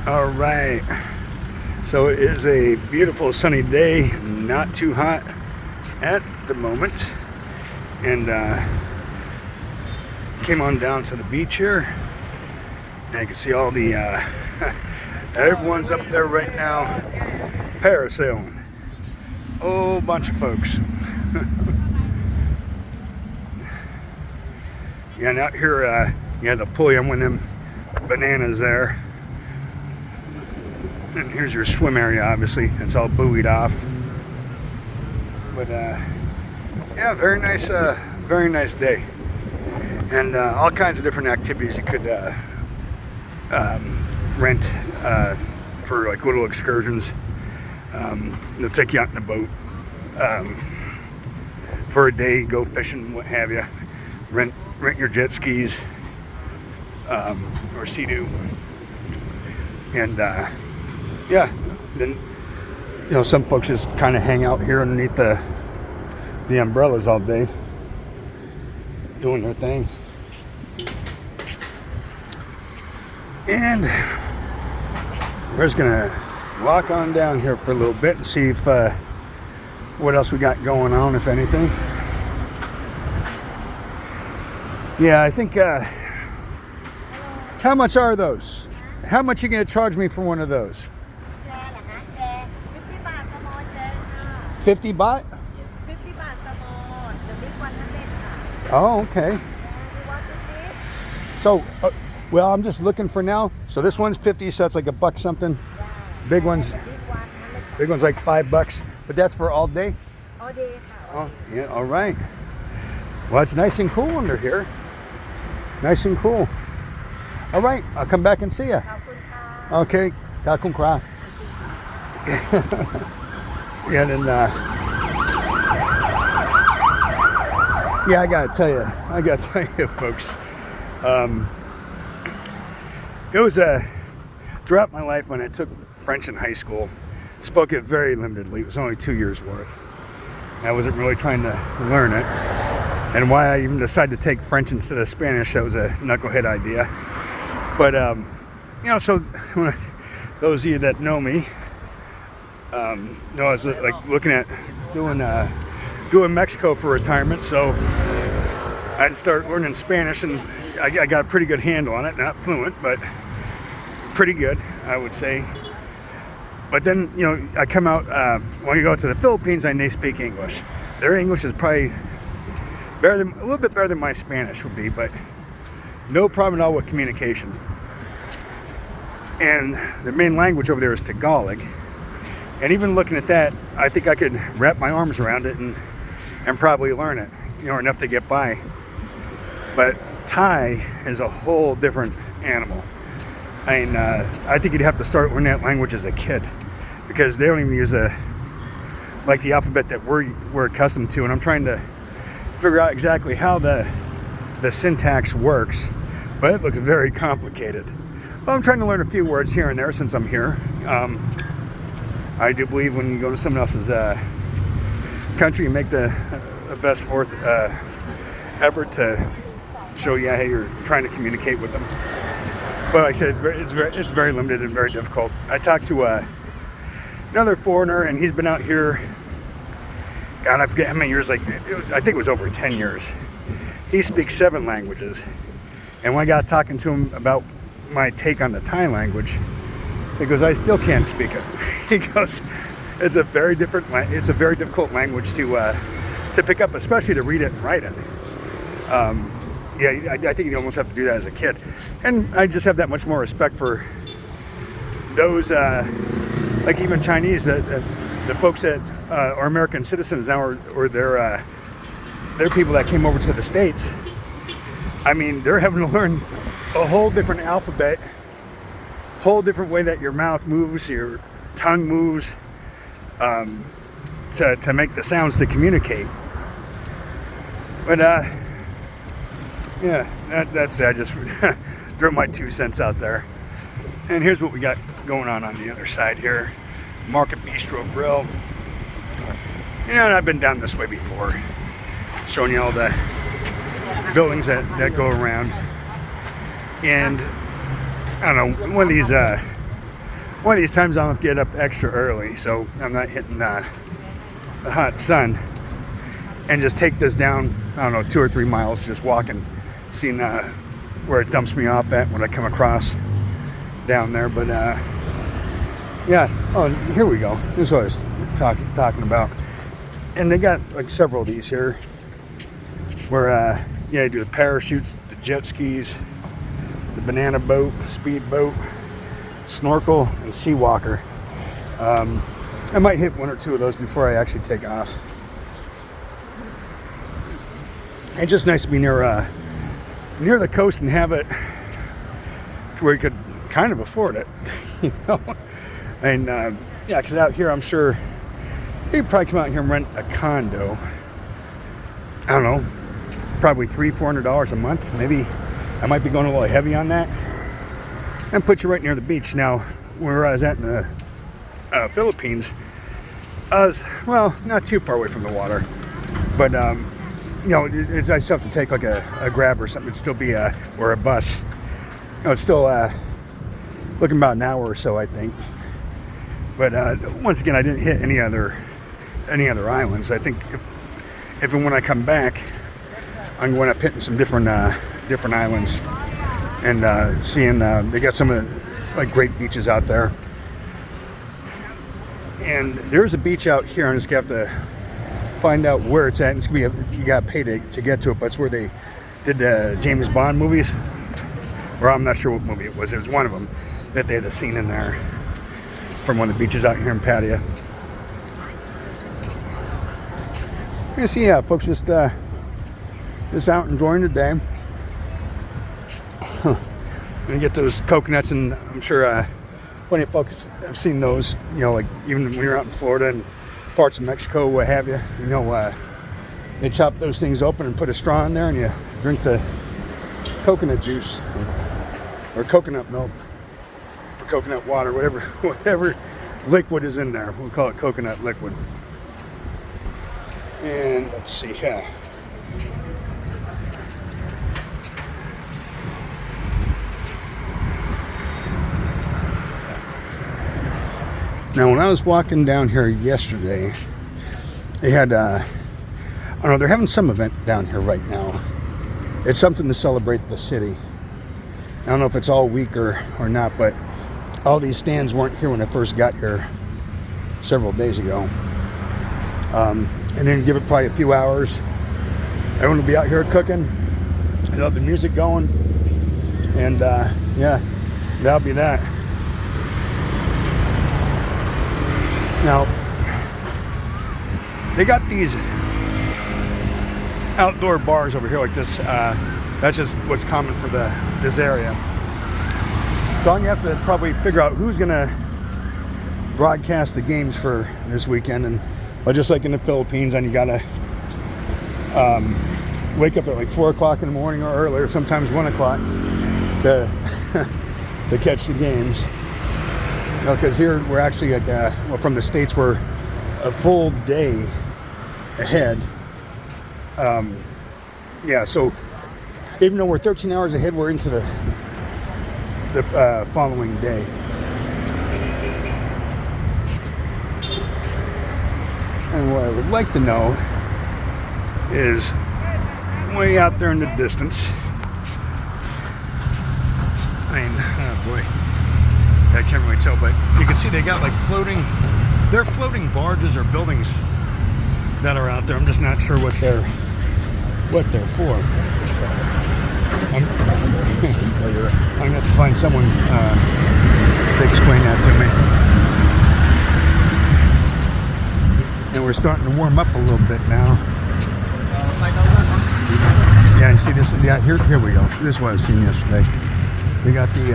All right. So it is a beautiful sunny day, not too hot at the moment. And came on down to the beach here. And you can see all the, everyone's up there right now parasailing. Oh, bunch of folks. Yeah, and out here, the pulley on one of them bananas there. And here's your swim area, obviously. It's all buoyed off. But, yeah, very nice day. And all kinds of different activities you could rent for like little excursions. They'll take you out in a boat for a day, go fishing, what have you. Rent your jet skis or Sea-Doo. And yeah, then some folks just kind of hang out here underneath the umbrellas all day, doing their thing. And we're just gonna walk on down here for a little bit and see if what else we got going on, if anything. Yeah, I think. How much are those? How much are you gonna charge me for one of those? 50 baht? 50 baht small. The big one 100 ค่ะ. Oh, okay. You want to see? So, well, I'm just looking for now. So this one's 50, so it's like a buck something. Big one's, big one's like $5, but that's for all day. All dayค่ะ. Oh, yeah, all right. Well, it's nice and cool under here. Nice and cool. All right, I'll come back and see you. ขอบคุณค่ะ Okay, Kakung Kra. Yeah, then, yeah, I gotta tell you, folks. It was throughout my life when I took French in high school, spoke it very limitedly. It was only 2 years worth. I wasn't really trying to learn it. And why I even decided to take French instead of Spanish, that was a knucklehead idea. But, so when those of you that know me, I was like looking at doing Mexico for retirement, so I had to start learning Spanish, and I got a pretty good handle on it. Not fluent, but pretty good, I would say. But then, I come out, when you go to the Philippines, and they speak English. Their English is probably a little bit better than my Spanish would be, but no problem at all with communication. And the main language over there is Tagalog. And even looking at that, I think I could wrap my arms around it and probably learn it, enough to get by. But Thai is a whole different animal. I mean, I think you'd have to start learning that language as a kid, because they don't even use the alphabet that we're accustomed to. And I'm trying to figure out exactly how the syntax works, but it looks very complicated. Well, I'm trying to learn a few words here and there since I'm here. I do believe when you go to someone else's country, you make the best forth effort to show how you're trying to communicate with them. But like I said, it's very limited and very difficult. I talked to another foreigner, and he's been out here. God, I forget how many years. I think it was over 10 years. He speaks 7 languages, and when I got talking to him about my take on the Thai language, he goes, "I still can't speak it." He goes, "It's a very difficult language to pick up, especially to read it and write it." I think you almost have to do that as a kid, and I just have that much more respect for those, like even Chinese, the folks that are American citizens now, or they're people that came over to the States. I mean, they're having to learn a whole different alphabet, whole different way that your mouth moves, your tongue moves, to make the sounds to communicate. But yeah, that's it. I just threw my 2 cents out there. And here's what we got going on the other side here. Market Bistro Grill. And I've been down this way before, showing you all the buildings that go around. And I don't know, one of these one of these times I'll have to get up extra early so I'm not hitting the hot sun, and just take this down, I don't know, 2 or 3 miles, just walking, seeing where it dumps me off at when I come across down there. But yeah, oh, here we go. This is what I was talking about. And they got like several of these here where yeah, you do the parachutes, the jet skis, the banana boat, speed boat, snorkel, and sea walker. I might hit 1 or 2 of those before I actually take off. It's just nice to be near the coast and have it to where you could kind of afford it, you know. And yeah, because out here, I'm sure you could probably come out here and rent a condo. I don't know, probably $300-400 a month. Maybe I might be going a little heavy on that. And put you right near the beach. Now, where I was at in the Philippines, I was, well, not too far away from the water, but you know, I still have to take like a Grab or something. It'd still be or a bus. You know, it's still looking about an hour or so, I think. But once again, I didn't hit any other islands. I think if and when I come back, I'm going up hitting some different islands and seeing they got some of the, like, great beaches out there. And there's a beach out here. I'm just gonna have to find out where it's at. And it's gonna be you got to pay to get to it, but it's where they did the James Bond movies. Or I'm not sure what movie it was. It was one of them that they had a scene in there from one of the beaches out here in Pattaya. You see, yeah, folks just out enjoying the day. Gonna get those coconuts, and I'm sure plenty of folks have seen those. You know, like even when you're out in Florida and parts of Mexico, what have you. You know, they chop those things open and put a straw in there, and you drink the coconut juice or coconut milk or coconut water, whatever liquid is in there. We'll call it coconut liquid. And let's see, yeah. Now, when I was walking down here yesterday, they had, I don't know, they're having some event down here right now. It's something to celebrate the city. I don't know if it's all week or not, but all these stands weren't here when I first got here several days ago. And then give it probably a few hours. Everyone will be out here cooking. They'll have the music going. And yeah, that'll be that. Now, they got these outdoor bars over here like this. That's just what's common for this area. So I'm gonna have to probably figure out who's gonna broadcast the games for this weekend. But just like in the Philippines, and you gotta wake up at like 4 o'clock in the morning or earlier, sometimes 1 o'clock, to to catch the games. You know, because here we're actually like, well, from the States, we're a full day ahead. Yeah, so even though we're 13 hours ahead, we're into the following day. And what I would like to know is way out there in the distance. I mean, oh boy. I can't really tell, but you can see they got like they're floating barges or buildings that are out there. I'm just not sure what they're for. I'm gonna have to find someone to explain that to me. And we're starting to warm up a little bit now. Yeah, you see this? Yeah, here we go. This is what I was seeing yesterday. They got the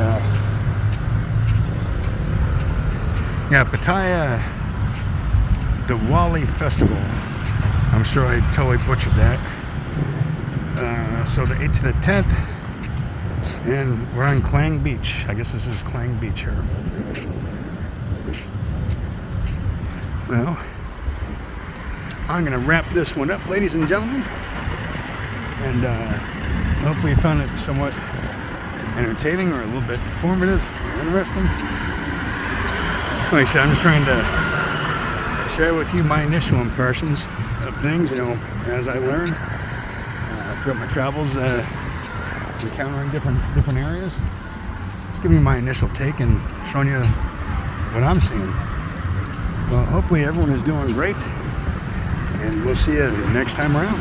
Pattaya Diwali Festival. I'm sure I totally butchered that. So the 8th to the 10th, and we're on Klang Beach. I guess this is Klang Beach here. Well, I'm going to wrap this one up, ladies and gentlemen. And hopefully you found it somewhat entertaining or a little bit informative or interesting. Like I said, I'm just trying to share with you my initial impressions of things, as I learn throughout my travels, encountering different areas. Just giving you my initial take and showing you what I'm seeing. Well, hopefully everyone is doing great, and we'll see you next time around.